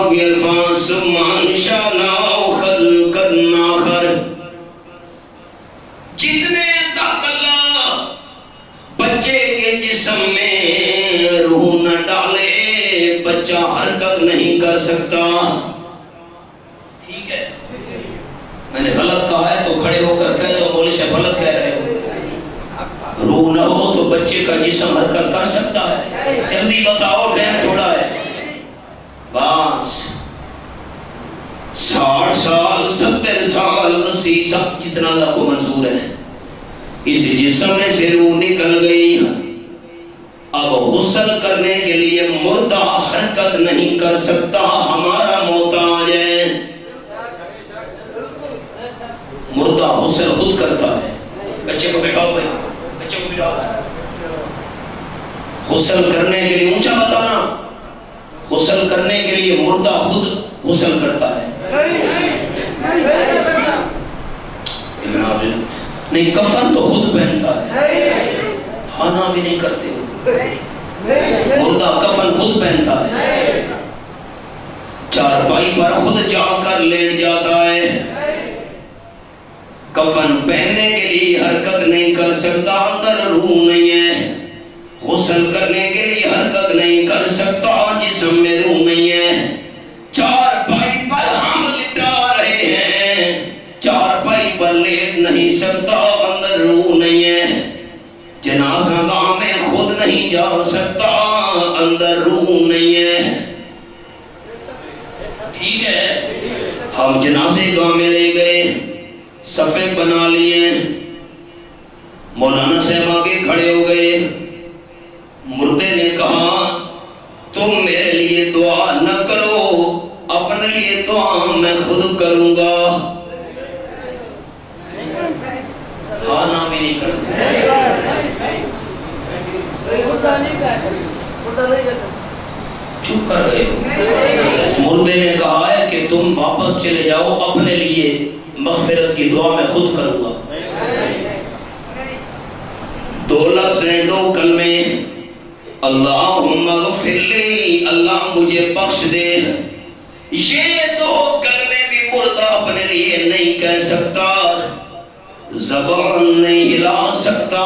باقی الفاظ ثم انشأناه خلقا آخر. جتنے تک اللہ بچے کے جسم میں روح نہ ڈالے بچہ حرکت نہیں کر سکتا. ٹھیک ہے، میں نے غلط کہا ہے تو کھڑے ہو کر کہہ دو مولوی صاحب غلط کہہ رہے ہو. روح نہ ہو تو بچے کا جسم حرکت کر سکتا ہے؟ جلدی بتاؤ، ٹائم تھوڑا ہے. بس 60 سال 70 سال 80 سال جتنا اللہ کو منظور ہے اس جسم میں سے روح نکل گئی. اب غسل کرنے کے لیے مردہ حرکت نہیں کر سکتا، ہمارا محتاج ہے. مردہ غسل خود کرتا ہے. بچے کو بٹھاؤ بھائی، بچے کو بٹھاؤ. غسل کرنے کے لیے اونچا بتانا، غسل کرنے کے لیے مردہ خود غسل کرتا ہے. نہیں، کفن تو خود پہنتا ہے، ہانا بھی نہیں کرتے. مردہ کفن خود پہنتا ہے، چارپائی پر خود جا کر لیٹ جاتا ہے. کفن پہننے کے لیے حرکت نہیں کر سکتا، اندر روح نہیں ہے. غسل کرنے کے لیے حرکت نہیں کر سکتا، جسم میں روح نہیں ہے. چارپائی پر ہم لٹا رہے ہیں، چارپائی پر لیٹ نہیں سکتا، اندر روح نہیں ہے. جنازہ گاہ میں خود نہیں جا سکتا، اندر روح نہیں ہے. ٹھیک ہے، ہم جنازے گاہ میں لے گئے، صفیں بنا لیے، مولانا صاحب آگے کھڑے ہو گئے. مردے نے کہا تم میرے لیے دعا نہ کرو، اپنے لیے دعا میں خود کروں گا. آنا بھی نہیں کرتے، چپ کر گئے. مردے نے کہا ہے کہ تم واپس چلے جاؤ، اپنے لیے مغفرت کی دعا میں خود کروں گا. 2 لفظ ہیں، 2 کلمے، اللہم اغفر لی، اللہ مجھے بخش دے. یہ 2 کلمے بھی مردہ اپنے لیے نہیں کہہ سکتا، زبان نہیں ہلا سکتا،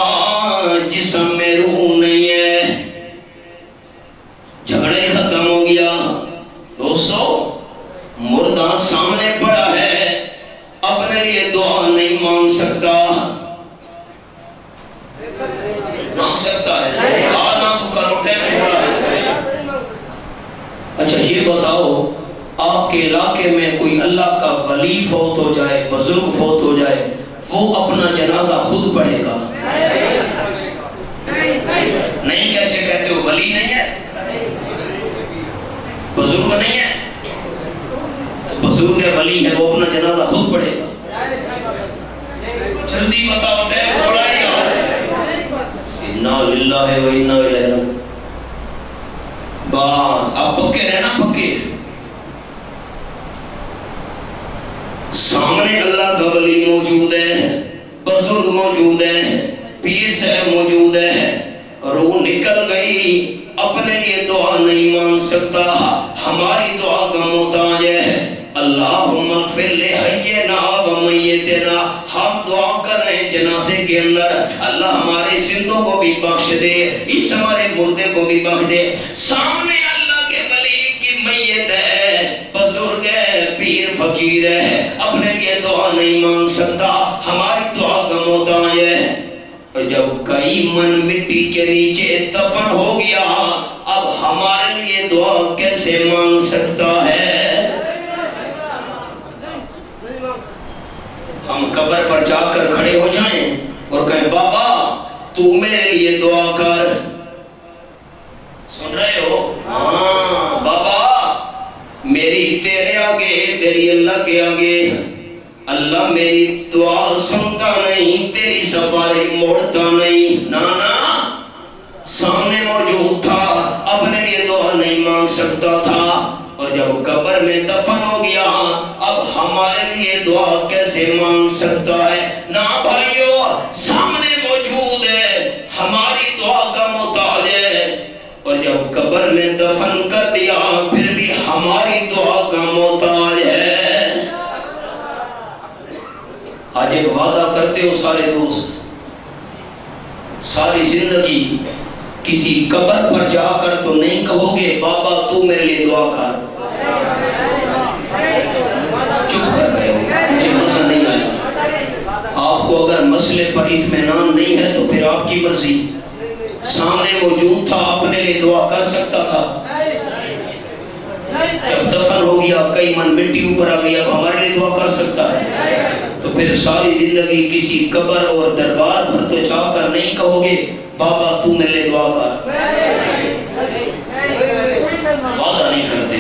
جسم میں روح نہیں ہے. جھگڑے ختم ہو گیا. دوستو، مردہ سامنے پڑا ہے، اپنے لیے دعا نہیں مانگ سکتا. مانگ سکتا ہے؟ آنا تو کرو، ٹائم تھوڑا ہے. اچھا یہ بتاؤ، آپ کے علاقے میں کوئی اللہ کا ولی فوت ہو جائے، بزرگ فوت ہو جائے، وہ اپنا جنازہ خود پڑھے گا؟ نہیں، کیسے کہتے ہو؟ ولی نہیں ہے، بزرگ نہیں ہے، تو بزرگ ولی ہے، وہ اپنا جنازہ خود پڑھے گا. جلدی بتاؤ، ٹائم تھوڑا ہے. انا للہ و انا الیہ راجعون. بس آپ پکے رہنا، پکے. سامنے اللہ کا ولی موجود ہے، بزرگ موجود ہے، پیر صاحب موجود ہے. روح نکل گئی، اپنے لیے دعا نہیں مانگ سکتا، ہماری دعا کا محتاج ہے. اللہم اغفر لحینا و میتنا. ہم دعا کر رہے ہیں جنازے کے اندر، اللہ ہمارے زندوں کو بھی بخش دے، اس ہمارے مردے کو بھی بخش دے. سامنے اللہ کے ولی کی میت ہے، بزرگ ہے، پیر فقیر ہے، اپنے لیے دعا نہیں مانگ سکتا، ہماری دعا کا محتاج ہے. اور جب کئی من مٹی کے نیچے دفن ہو گیا، اب ہمارے لیے دعا کیسے مانگ سکتا ہے؟ ہم قبر پر جا کر کھڑے ہو جائیں اور کہیں بابا تو میرے لیے دعا کر. سن رہے ہو؟ ہاں بابا، میری تیرے آگے، تیری اللہ کے آگے، اللہ میری دعا سنتا نہیں، تیری سفارش موڑتا نہیں. نانا سامنے موجود تھا، اپنے لیے دعا نہیں مانگ سکتا تھا، اور جب قبر میں دفن ہو گیا، اب ہمارے لیے دعا کیسے مانگ سکتا ہے؟ نا بھائیو، سامنے موجود ہے، ہماری دعا کا محتاج ہے. اور جب قبر میں دفن کر دیا پھر بھی ہماری دعا کا محتاج ہے۔ آج ایک وعدہ کرتے ہو سارے دوست، ساری زندگی کسی قبر پر جا کر تو نہیں کہو گے بابا تو میرے لیے دعا کر، چپ کر رہے ہو، مجھے مزہ نہیں آیا۔ آپ کو اگر مسئلے پر اطمینان نہیں ہے تو پھر آپ کی مرضی، سامنے موجود تھا اپنے لیے دعا کر سکتا تھا، جب دفن ہو گیا کئی من مٹی اوپر آ گئی اب ہمارے لیے دعا کر سکتا ہے، تو پھر ساری زندگی کسی قبر اور دربار پر تو جا کر نہیں کہو گے بابا تو میرے لیے دعا کر، وعدہ نہیں کرتے۔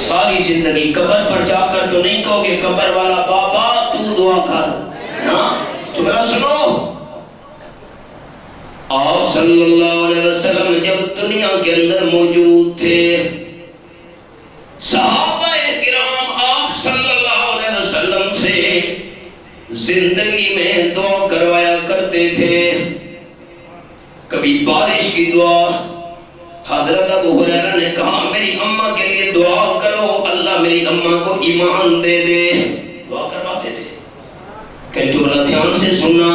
ساری زندگی قبر پر جا کر تو نہیں کہو گے قبر والا بابا تو دعا کر، نا چلا سنو۔ آپ صلی اللہ علیہ وسلم جب دنیا کے اندر موجود تھے، صحابہ کرام آپ صلی اللہ علیہ وسلم سے زندگی میں دعا کروایا کرتے تھے۔ کبھی بارش کی دعا، حضرت ابو ہریرہ نے کہا میری اماں کے لیے دعا کرو اللہ میری اماں کو ایمان دے دے، دعا کرواتے تھے۔ کہ جملہ دھیان سے سننا،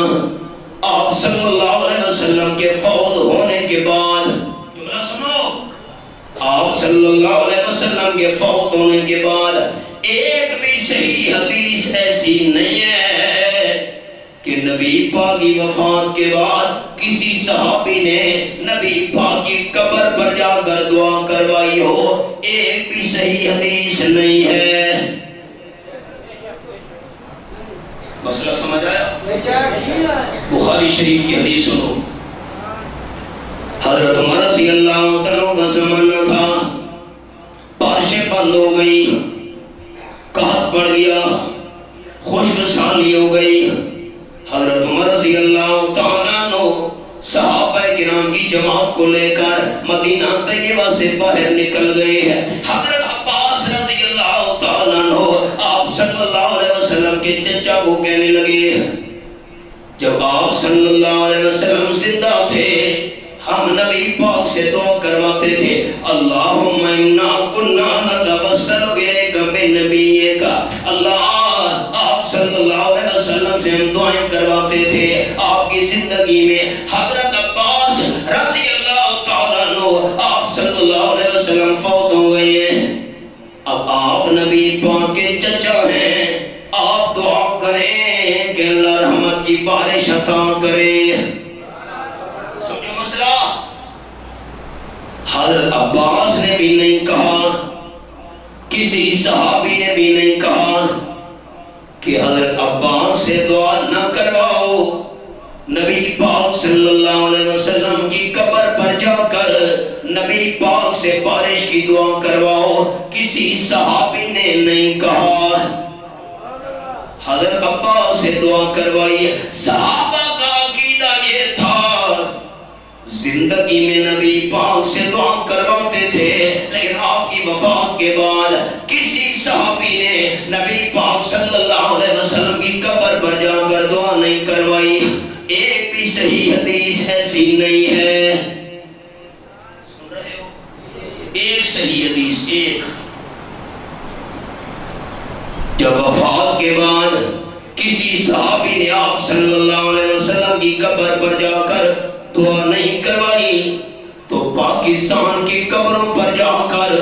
آپ صلی اللہ علیہ وسلم کے فوت ہونے کے بعد، جملہ سنو، آپ صلی اللہ علیہ وسلم کے فوت ہونے کے بعد ایک بھی صحیح حدیث ایسی نہیں ہے کہ نبی پاک کی وفات کے بعد کسی صحابی نے نبی پاک کی قبر پر جا کر دعا کروائی ہو، ایک بھی صحیح حدیث نہیں ہے۔ مسئلہ سمجھ آیا؟ بخاری شریف کی حدیث سنو، حضرت عمر رضی اللہ عنہ کا زمانہ تھا، بارشیں بند ہو گئی، قحط پڑ گیا، خشک سالی ہو گئی۔ حضرت عمر رضی اللہ تعالیٰ عنہ صحابہ کرام کی جماعت کو لے کر مدینہ طیبہ سے باہر نکل گئے ہیں۔ حضرت عباس رضی اللہ تعالیٰ عنہ آپ صلی اللہ علیہ وسلم کے چچا کو کہنے لگے، جب آپ صلی اللہ علیہ وسلم زندہ تھے ہم نبی پاک سے دعا کرواتے تھے، اللہم انا کننا نتوسل الیک بنبیک، اللہ آپ صلی اللہ علیہ وسلم سے ہم دعائیں کرواتے تھے آپ کی زندگی میں۔ حضرت عباس رضی اللہ تعالیٰ عنہ آپ صلی اللہ علیہ وسلم فوت ہو گئے ہیں، اب آپ نبی پاک کے چچا ہیں، آپ دعا کریں کہ اللہ رحمت کی بارش عطا کرے۔ سمجھو مسئلہ؟ حضرت عباس نے بھی نہیں کہا، کسی صحابی نے بھی نہیں کہا کہ حضرت عباس سے دعا نہ کرواؤ، نبی پاک صلی اللہ علیہ وسلم کی قبر پر جا کر نبی پاک سے بارش کی دعا کرواؤ، کسی صحابی نے نہیں کہا۔ حضرت عباس سے دعا کروائی۔ صحابہ کا عقیدہ یہ تھا، زندگی میں نبی پاک سے دعا کرواتے تھے، لیکن آپ کی وفات کے بعد کسی صحابی نے نبی پاک صلی اللہ علیہ وسلم کی قبر پر جا کر دعا نہیں کروائی، ایک بھی صحیح حدیث ایسی نہیں ہے۔ سن رہے ہو؟ ایک صحیح حدیث، ایک۔ جب وفات کے بعد کسی صحابی نے آپ صلی اللہ علیہ وسلم کی قبر پر جا کر دعا نہیں کروائی تو پاکستان کی قبروں پر جا کر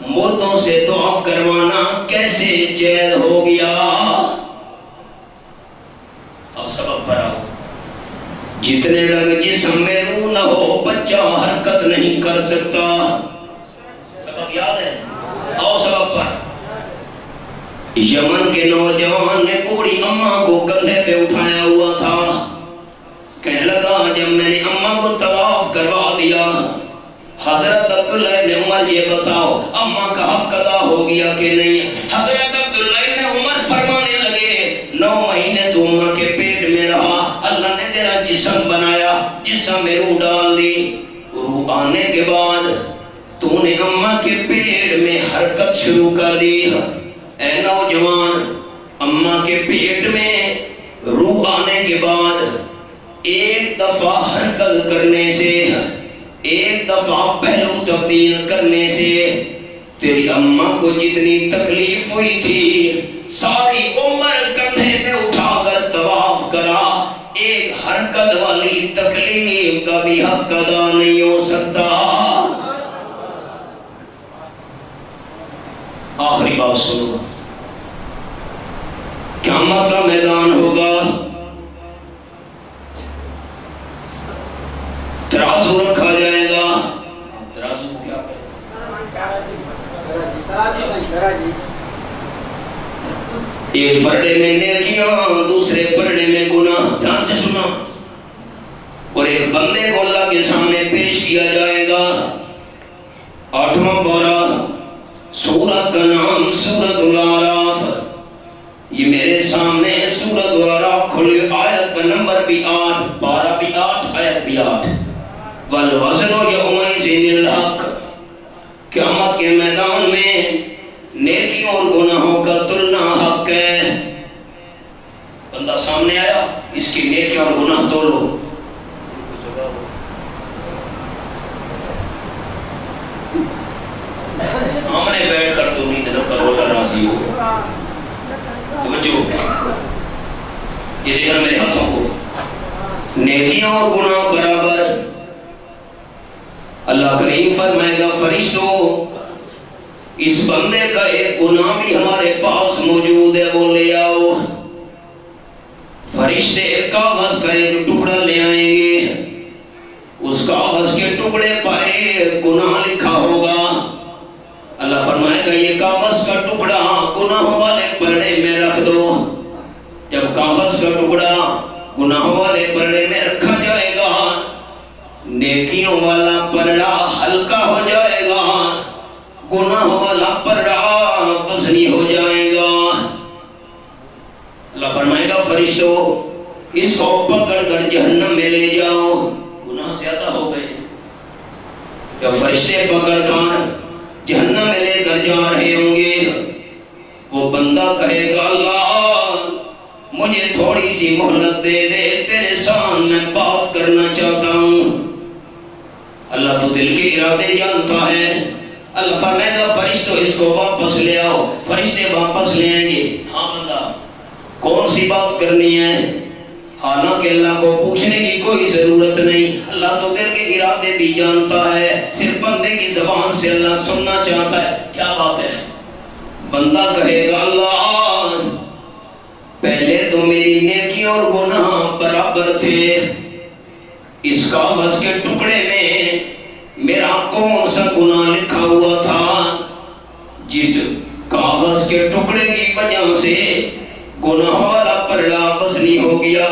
مردوں سے دعا کروانا کیسے جائز ہو گیا؟ اب سبق پر آؤ۔ جتنے لوگ جسم میں روح نہ ہو بچہ حرکت نہیں کر سکتا، سبق یاد ہے؟ آؤ سبق پر۔ یمن کے نوجوان نے بوڑھی اماں کو کندھے پہ اٹھایا ہوا تھا، کہنے لگا جب میں نے اماں کو طواف کروا دیا، حضرت عبداللہ ابن عمر یہ بتاؤ اماں کا حق ادا ہو گیا کہ نہیں؟ حضرت عبداللہ ابن عمر فرمانے لگے 9 مہینے تو اماں کے پیٹ میں رہا، اللہ نے تیرا جسم بنایا، جسم میں روح ڈال دی، روح آنے کے بعد تو نے اماں کے پیٹ میں حرکت شروع کر دی۔ اے نوجوان، اماں کے پیٹ میں روح آنے کے بعد ایک دفعہ حرکت کرنے سے ایک دفعہ پہلو تبدیل کرنے سے تیری اماں کو جتنی تکلیف ہوئی تھی ساری عمر کندھے پہ اٹھا کر طواف کرا، ایک حرکت والی تکلیف کا بھی حق ادا نہیں ہو سکتا۔ آخری بات سنو، قیامت کا میدان ہوگا، ترازو رکھا جائے گا۔ ترازو کو کیا ایک پرڑے میں نیکیاں، دوسرے پرڑے میں گناہ، دھیان سے سنا، اور ایک بندے کو اللہ کے سامنے پیش کیا جائے گا۔ 8واں پارہ، سورت کا نام سورت الاعراف، یہ میرے سامنے سورت الاعراف کھلی، آیت کا نمبر بھی 8، پارہ بھی 8، آیت بھی 8۔ والوزن یومئذ الحق، قیامت کے میدان میں نیکیوں اور گناہوں کا تلنا حق ہے۔ بندہ سامنے آیا، اس کی نیکیاں اور گناہ تولو، سامنے بیٹھ کر تو نیند نہ کرو، اللہ راضی ہو۔ توجہ، یہ دیکھنا میرے ہاتھوں کو، نیکیاں اور گناہ برابر۔ اللہ کریم فرمائے گا فرشتوں اس بندے کا ایک گناہ بھی ہمارے پاس موجود ہے، وہ لے آؤ۔ فرشتے کاغذ کا ایک ٹکڑا لے آئیں گے، اس کاغذ کے ٹکڑے پر ایک گناہ لکھا ہوگا۔ اللہ فرمائے گا یہ کاغذ کا ٹکڑا گناہوں والے پرڑے میں رکھ دو۔ جب کاغذ کا ٹکڑا گناہوں والے پرڑے میں رکھا جائے گا، نیکیوں والا پرڑا ہلکا ہو جائے گا، گناہ والا پرڑا وزنی ہو جائے گا۔ اللہ فرمائے گا فرشتوں اس کو پکڑ کر جہنم میں لے جاؤ، گناہ زیادہ ہو گئے۔ جب فرشتے پکڑ کر جہنم میں لے کر جا رہے ہوں گے، وہ بندہ کہے گا اللہ مجھے تھوڑی سی مہلت دے دے، تیرے سامنے میں بات کرنا چاہتا ہوں۔ اللہ تو دل کے ارادے جانتا ہے۔ اللہ فرمائے گا فرشتوں اس کو واپس لے آؤ، فرشتے واپس لے آئیں گے۔ ہاں بندہ کون سی بات کرنی ہے؟ حالانکہ اللہ کو پوچھنے کی کوئی ضرورت نہیں، اللہ تو دل کے ارادے بھی جانتا ہے، صرف بندے کی زبان سے اللہ سننا چاہتا ہے۔ کیا بات ہے؟ بندہ کہے گا اللہ پہلے تو میری نیکی اور گناہ برابر تھے، اس کاغذ کے ٹکڑے میں میرا کون سا گناہ لکھا ہوا تھا جس کاغذ کے ٹکڑے کی وجہ سے گناہ والا پرڑا وزنی ہو گیا؟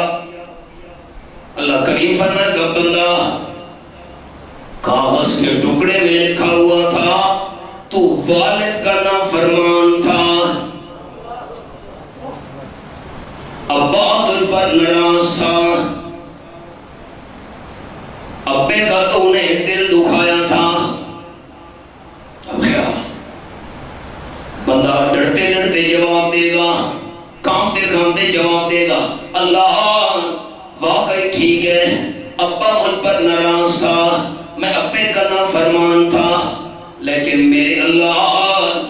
اللہ کریم فرمائے گا بندہ کاغذ کے ٹکڑے میں لکھا ہوا تھا تو والد کا نافرمان تھا، ابا تجھ پر ناراض تھا، ابے کا تو انہیں دل دکھایا تھا۔ اب کیا؟ بندہ ڈرتے ڈرتے جواب دے گا، کانپتے کانپتے جواب دے گا اللہ واقعی ٹھیک ہے، ابا مجھ پر ناراض تھا، میں ابے کا نافرمان تھا، لیکن میرے اللہ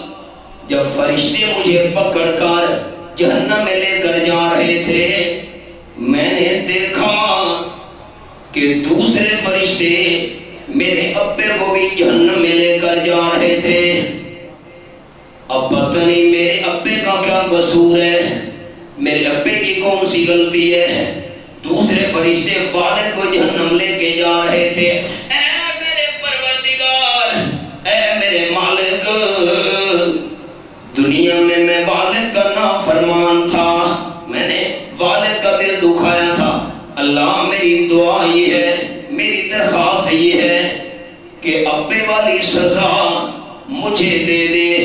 جب فرشتے مجھے پکڑ کر جہنم میں لے کر جا رہے تھے، میں نے دیکھا کہ دوسرے فرشتے میرے ابے کو بھی جہنم میں لے کر جا رہے تھے۔ اب پتہ نہیں میرے ابے کا کیا قصور ہے، میرے ابے کی کون سی غلطی ہے، دوسرے فرشتے والد کو جہنم لے کے جا رہے تھے۔ اے میرے پروردگار، اے میرے مالک، دنیا میں میں والد کا نافرمان تھا، میں نے والد کا دل دکھایا تھا، اللہ میری دعا یہ ہے، میری درخواست یہ ہے کہ ابے والی سزا مجھے دے دے۔